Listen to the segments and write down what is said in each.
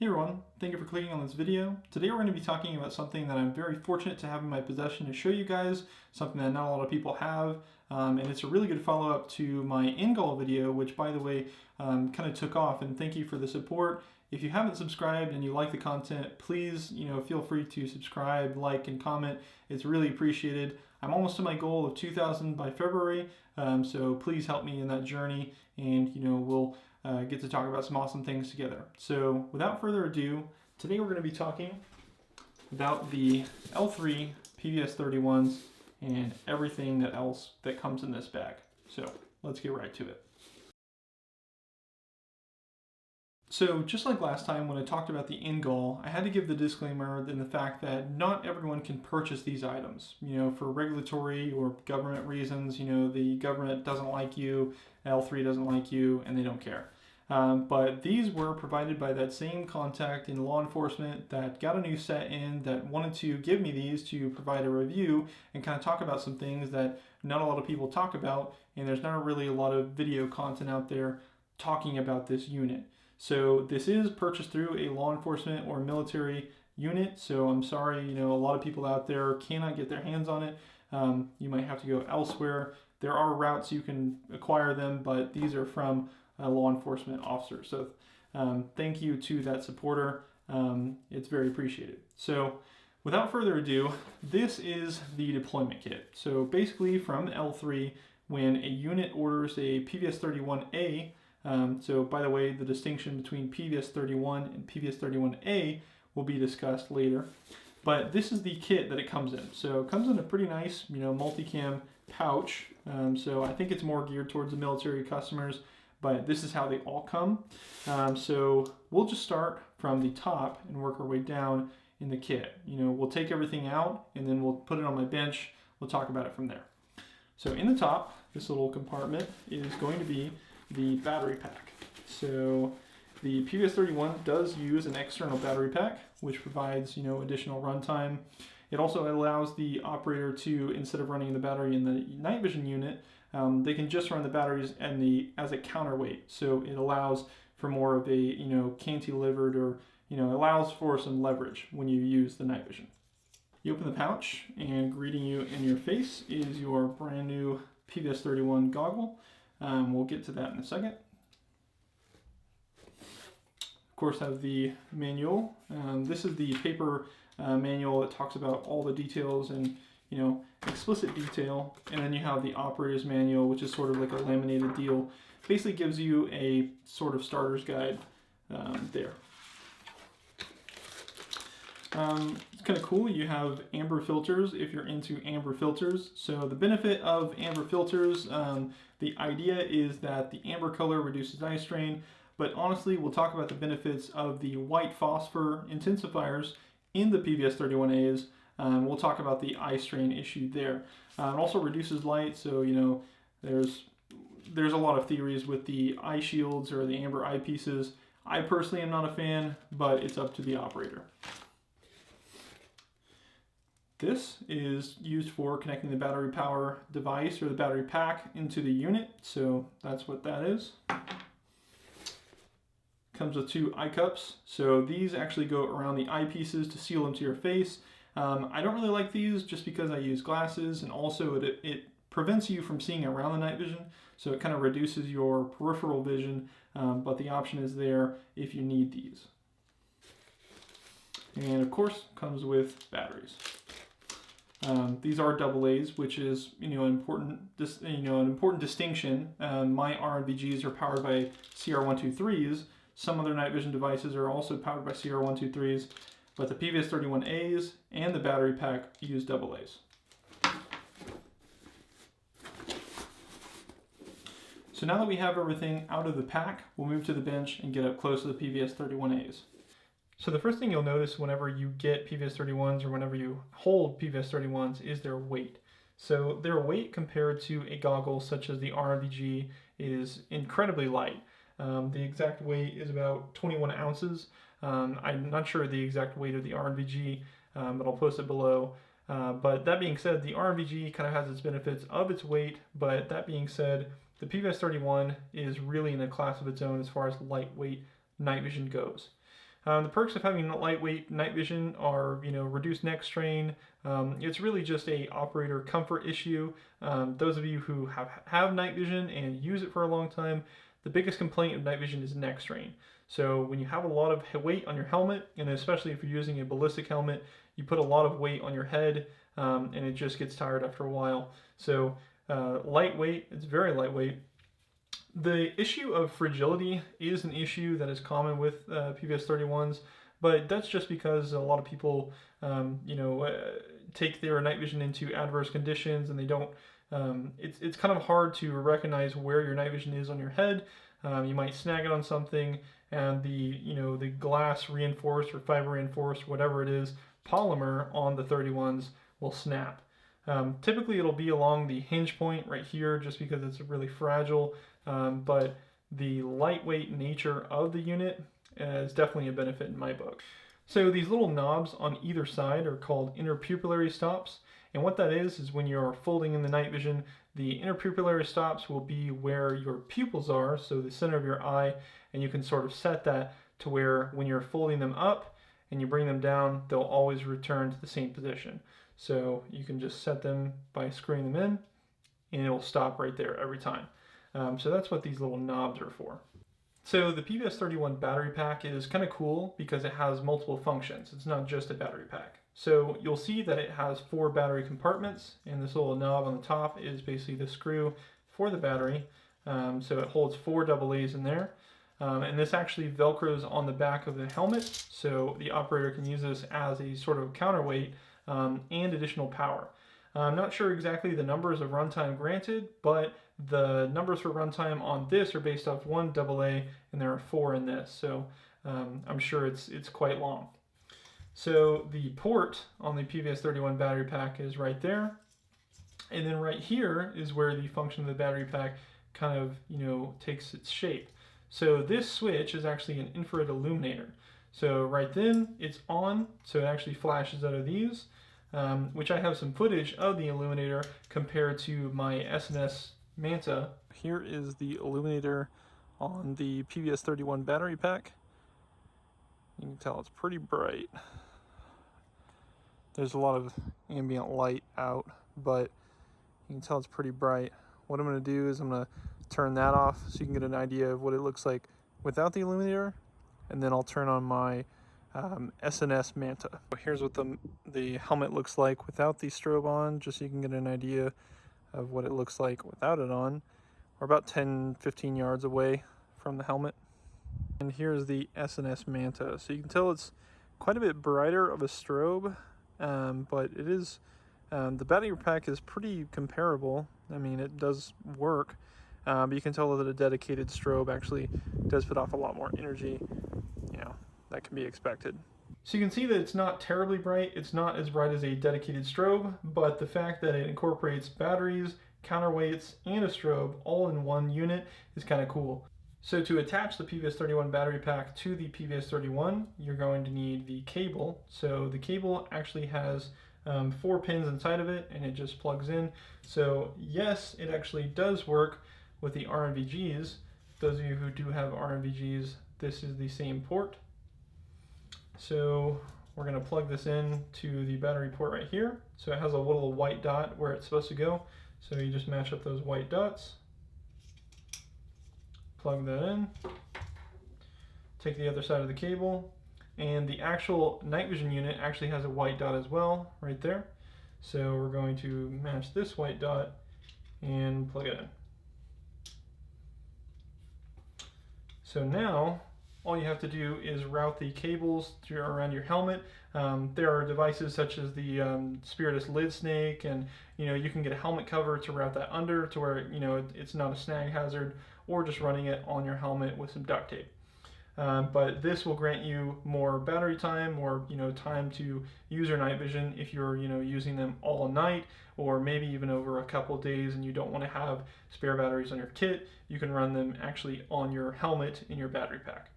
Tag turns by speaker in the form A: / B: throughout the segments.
A: Hey everyone, thank you for clicking on this video. Today we're going to be talking about something that I'm very fortunate to have in my possession to show you guys, something that not a lot of people have, and it's a really good follow-up to my in-goal video, which by the way kind of took off, and thank you for the support. If you haven't subscribed and you like the content, please feel free to subscribe, like, and comment. It's really appreciated. I'm almost to my goal of 2,000 by February, so please help me in that journey, and we'll get to talk about some awesome things together. So without further ado, today we're going to be talking about the L3 PVS 31s and everything else that comes in this bag. So let's get right to it. So just like last time when I talked about the in-goal, I had to give the disclaimer in the fact that not everyone can purchase these items. For regulatory or government reasons, the government doesn't like you, L3 doesn't like you, and they don't care. But these were provided by that same contact in law enforcement that got a new set in, that wanted to give me these to provide a review and kind of talk about some things that not a lot of people talk about, and there's not really a lot of video content out there talking about this unit. So this is purchased through a law enforcement or military unit, so I'm sorry, a lot of people out there cannot get their hands on it. You might have to go elsewhere. There are routes you can acquire them, but these are from a law enforcement officer. So thank you to that supporter. It's very appreciated. So without further ado, this is the deployment kit. So basically from L3, when a unit orders a PVS 31A, so by the way, the distinction between PVS 31 and PVS 31A will be discussed later. But this is the kit that it comes in. So it comes in a pretty nice, multicam pouch. So I think it's more geared towards the military customers, but this is how they all come. So we'll just start from the top and work our way down in the kit. We'll take everything out and then we'll put it on my bench. We'll talk about it from there. So in the top, this little compartment is going to be the battery pack. So the PVS 31 does use an external battery pack, which provides additional runtime. It also allows the operator to, instead of running the battery in the night vision unit, they can just run the batteries as a counterweight. So it allows for more of a cantilevered, or allows for some leverage when you use the night vision. You open the pouch, and greeting you in your face is your brand new PVS 31 goggle. We'll get to that in a second. Of course, have the manual. This is the paper manual that talks about all the details and explicit detail. And then you have the operator's manual, which is sort of like a laminated deal. Basically gives you a sort of starter's guide there. It's kind of cool. You have amber filters if you're into amber filters. So the benefit of amber filters, the idea is that the amber color reduces eye strain, but honestly we'll talk about the benefits of the white phosphor intensifiers in the PVS 31As. We'll talk about the eye strain issue there. It also reduces light, so there's a lot of theories with the eye shields or the amber eyepieces. I personally am not a fan, but it's up to the operator. This is used for connecting the battery power device or the battery pack into the unit, so that's what that is. Comes with two eye cups, so these actually go around the eyepieces to seal them to your face. I don't really like these just because I use glasses, and also it prevents you from seeing around the night vision, so it kind of reduces your peripheral vision, but the option is there if you need these. And of course comes with batteries. These are AA's, which is an important distinction. My RNVGs are powered by CR123s. Some other night vision devices are also powered by CR123s, but the PVS 31As and the battery pack use AA's. So now that we have everything out of the pack, we'll move to the bench and get up close to the PVS 31As. So the first thing you'll notice whenever you get PVS 31s or whenever you hold PVS 31s is their weight. So their weight compared to a goggle such as the RNVG is incredibly light. The exact weight is about 21 ounces. I'm not sure the exact weight of the RNVG, but I'll post it below. But that being said, the RNVG kind of has its benefits of its weight, but that being said, the PVS 31 is really in a class of its own as far as lightweight night vision goes. The perks of having lightweight night vision are, reduced neck strain. It's really just a operator comfort issue. Those of you who have night vision and use it for a long time, the biggest complaint of night vision is neck strain. So when you have a lot of weight on your helmet, and especially if you're using a ballistic helmet, you put a lot of weight on your head, and it just gets tired after a while. So lightweight, it's very lightweight. The issue of fragility is an issue that is common with PVS 31s, but that's just because a lot of people, take their night vision into adverse conditions, and they don't. It's kind of hard to recognize where your night vision is on your head. You might snag it on something, and the glass reinforced or fiber reinforced, whatever it is, polymer on the 31s will snap. Typically it'll be along the hinge point right here just because it's really fragile, but the lightweight nature of the unit is definitely a benefit in my book. So these little knobs on either side are called interpupillary stops, and what that is when you're folding in the night vision, the interpupillary stops will be where your pupils are, so the center of your eye, and you can sort of set that to where when you're folding them up and you bring them down, they'll always return to the same position. So you can just set them by screwing them in, and it'll stop right there every time. So that's what these little knobs are for. So the PVS 31 battery pack is kind of cool because it has multiple functions. It's not just a battery pack. So you'll see that it has 4 battery compartments, and this little knob on the top is basically the screw for the battery. So it holds 4 AA's in there. And this actually velcros on the back of the helmet, so the operator can use this as a sort of counterweight and additional power. I'm not sure exactly the numbers of runtime granted, but the numbers for runtime on this are based off 1 AA, and there are 4 in this, so I'm sure it's quite long. So the port on the PVS 31 battery pack is right there, and then right here is where the function of the battery pack kind of takes its shape. So this switch is actually an infrared illuminator. So right then it's on, so it actually flashes out of these, which I have some footage of the illuminator compared to my S&S Manta. Here is the illuminator on the PVS 31 battery pack. You can tell it's pretty bright. There's a lot of ambient light out, but you can tell it's pretty bright. What I'm going to do is I'm going to turn that off so you can get an idea of what it looks like without the illuminator, and then I'll turn on my S&S Manta. Here's what the helmet looks like without the strobe on, just so you can get an idea of what it looks like without it on. We're about 10-15 yards away from the helmet. And here's the S&S Manta. So you can tell it's quite a bit brighter of a strobe, but it is, the battery pack is pretty comparable. I mean, it does work. But you can tell that a dedicated strobe actually does put off a lot more energy. That can be expected. So you can see that it's not terribly bright. It's not as bright as a dedicated strobe, but the fact that it incorporates batteries, counterweights, and a strobe all in one unit is kind of cool. So to attach the PVS 31 battery pack to the PVS 31, you're going to need the cable. So the cable actually has 4 pins inside of it, and it just plugs in. So yes, it actually does work with the RNVGs. Those of you who do have RNVGs, this is the same port. So we're going to plug this in to the battery port right here. So it has a little white dot where it's supposed to go. So you just match up those white dots, plug that in, take the other side of the cable, and the actual night vision unit actually has a white dot as well right there. So we're going to match this white dot and plug it in. So now all you have to do is route the cables around your helmet. There are devices such as the Spiritus lid snake, and you can get a helmet cover to route that under to where it's not a snag hazard, or just running it on your helmet with some duct tape. But this will grant you more battery time, more time to use your night vision if you're using them all night, or maybe even over a couple of days and you don't want to have spare batteries on your kit. You can run them actually on your helmet in your battery pack.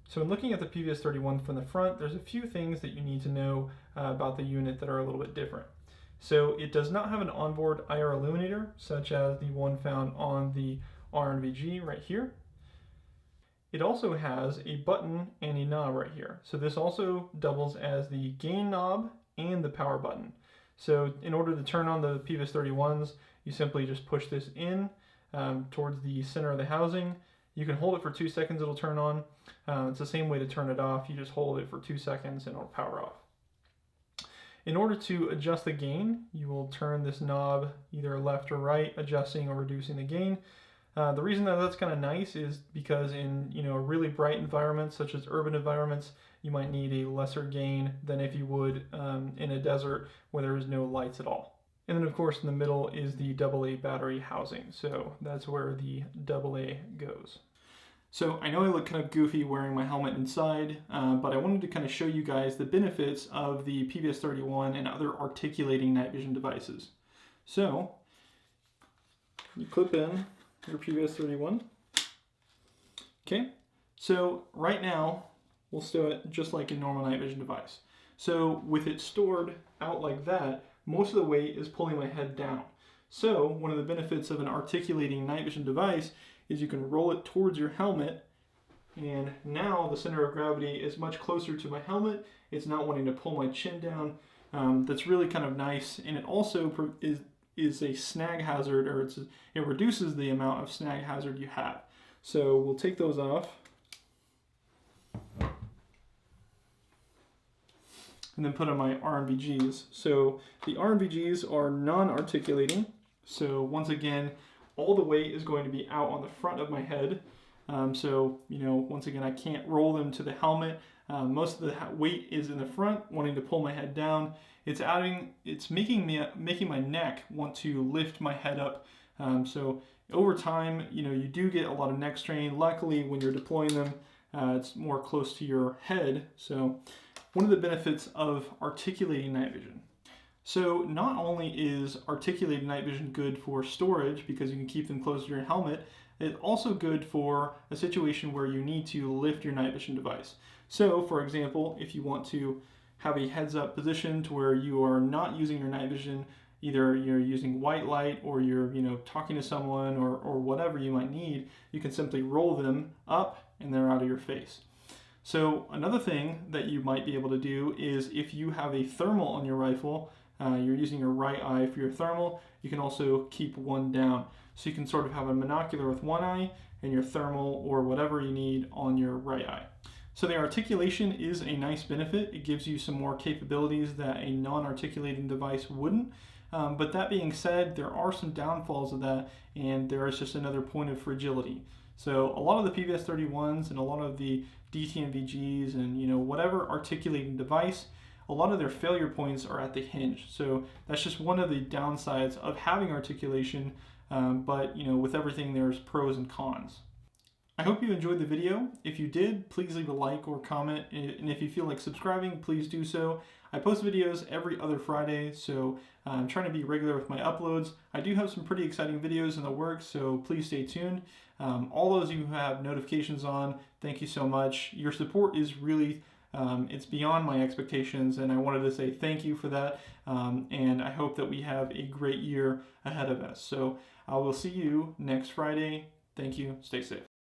A: So in looking at the PVS 31 from the front, there's a few things that you need to know about the unit that are a little bit different. So it does not have an onboard IR illuminator, such as the one found on the RNVG right here. It also has a button and a knob right here. So this also doubles as the gain knob and the power button. So in order to turn on the PVS 31s, you simply just push this in towards the center of the housing. You can hold it for 2 seconds, it'll turn on. It's the same way to turn it off. You just hold it for 2 seconds and it'll power off. In order to adjust the gain, you will turn this knob either left or right, adjusting or reducing the gain. The reason that that's kind of nice is because in a really bright environments such as urban environments, you might need a lesser gain than if you would in a desert where there is no lights at all. And then of course in the middle is the AA battery housing, so that's where the AA goes. So I know I look kind of goofy wearing my helmet inside, but I wanted to kind of show you guys the benefits of the PVS 31 and other articulating night vision devices. So you clip in your PVS 31. Okay, so right now we'll stow it just like a normal night vision device. So with it stored out like that, most of the weight is pulling my head down. So one of the benefits of an articulating night vision device is you can roll it towards your helmet, and now the center of gravity is much closer to my helmet. It's not wanting to pull my chin down. That's really kind of nice, and it also is a snag hazard, or it reduces the amount of snag hazard you have. So we'll take those off. And then put on my RNVGs. So the RNVGs are non-articulating. So once again, all the weight is going to be out on the front of my head. So, once again, I can't roll them to the helmet. Most of the weight is in the front, wanting to pull my head down. It's making my neck want to lift my head up. So over time, you do get a lot of neck strain. Luckily, when you're deploying them, it's more close to your head. So one of the benefits of articulating night vision. So not only is articulated night vision good for storage because you can keep them close to your helmet, it's also good for a situation where you need to lift your night vision device. So for example, if you want to have a heads up position to where you are not using your night vision, either you're using white light or you're talking to someone or whatever you might need, you can simply roll them up and they're out of your face. So another thing that you might be able to do is if you have a thermal on your rifle, you're using your right eye for your thermal, you can also keep one down. So you can sort of have a monocular with one eye and your thermal or whatever you need on your right eye. So the articulation is a nice benefit. It gives you some more capabilities that a non-articulating device wouldn't. But that being said, there are some downfalls of that, and there is just another point of fragility. So a lot of the PVS 31s and a lot of the DTNVGs and whatever articulating device, a lot of their failure points are at the hinge. So that's just one of the downsides of having articulation, but with everything there's pros and cons. I hope you enjoyed the video. If you did, please leave a like or comment, and if you feel like subscribing, please do so. I post videos every other Friday, so I'm trying to be regular with my uploads. I do have some pretty exciting videos in the works, so please stay tuned. All those you who have notifications on, thank you so much. Your support is really it's beyond my expectations, and I wanted to say thank you for that, and I hope that we have a great year ahead of us. So I will see you next Friday. Thank you. Stay safe.